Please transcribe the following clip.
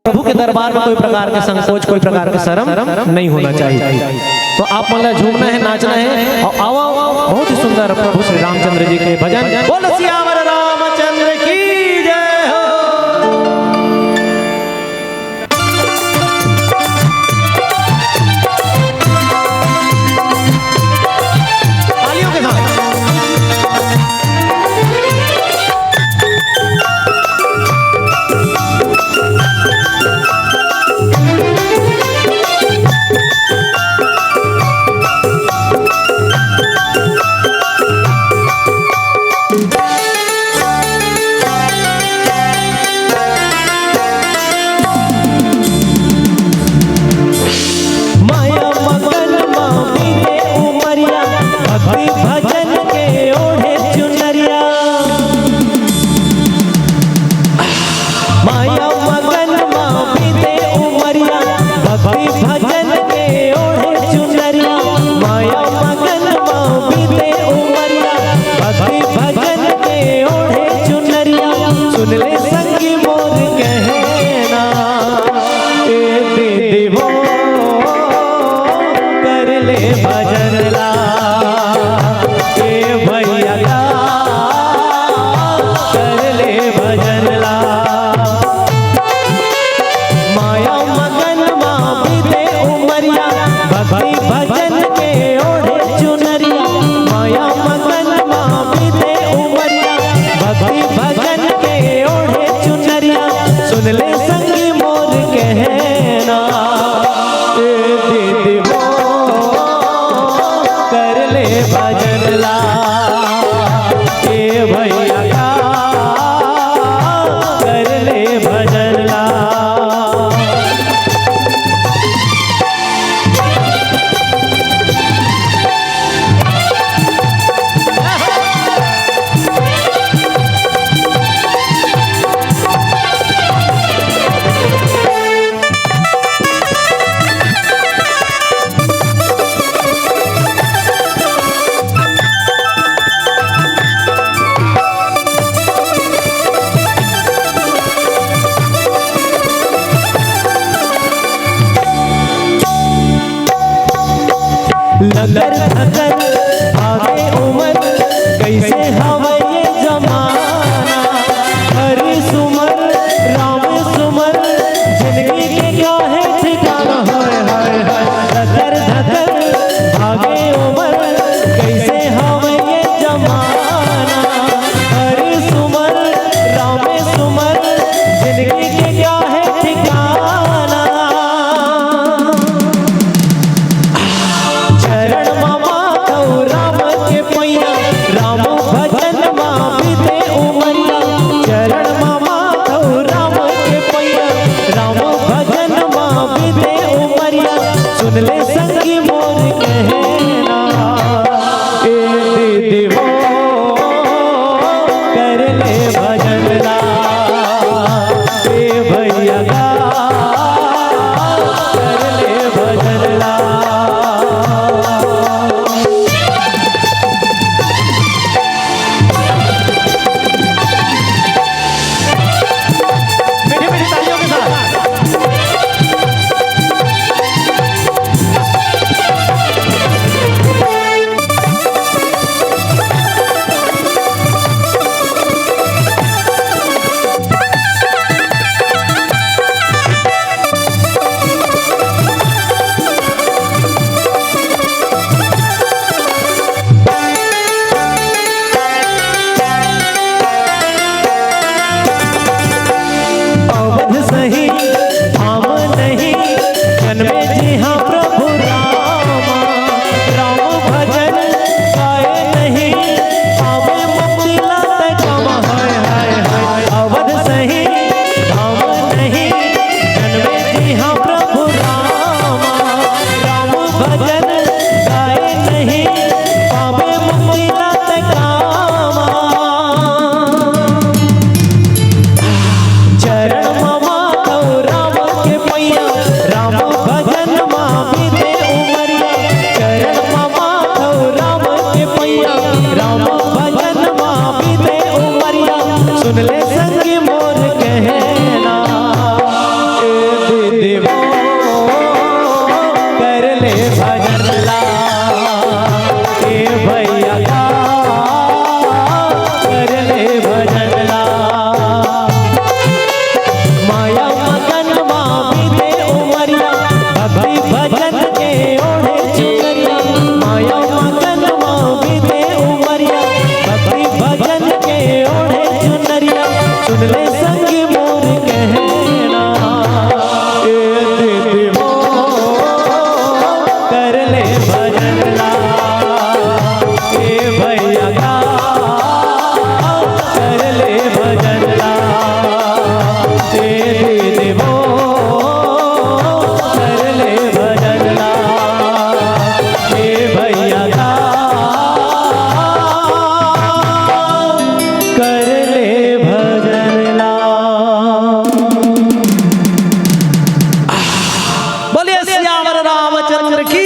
प्रभु के दरबार में कोई प्रकार के संकोच, कोई प्रकार के शर्म नहीं होना चाहिए। तो आप मतलब झूमना है, नाचना है और आओ आओ, बहुत ही सुंदर प्रभु श्री रामचंद्र जी के भजन। बोलो सियावर रामचंद्र की जय हो। तालियों के साथ सुन ले संगी मोर कहना ए दीदी वो कर ले भजन ला ए भैया का कर ले भजन ला माया मगन माँ दे उमरिया भक्ति भजन के ओढ़े चुनरिया माया मगन माँ दे उमरिया भक्ति भजन के ओढ़े चुनरिया सुन ले संगी मोर कहना ए दीदी वो कर ले भजन ला ए भैया का कर ले भजन ला ए दीदी वो कर ले भजन ला ए भैया का कर ले भजन ला। बोलिए सियावर रामचंद्र की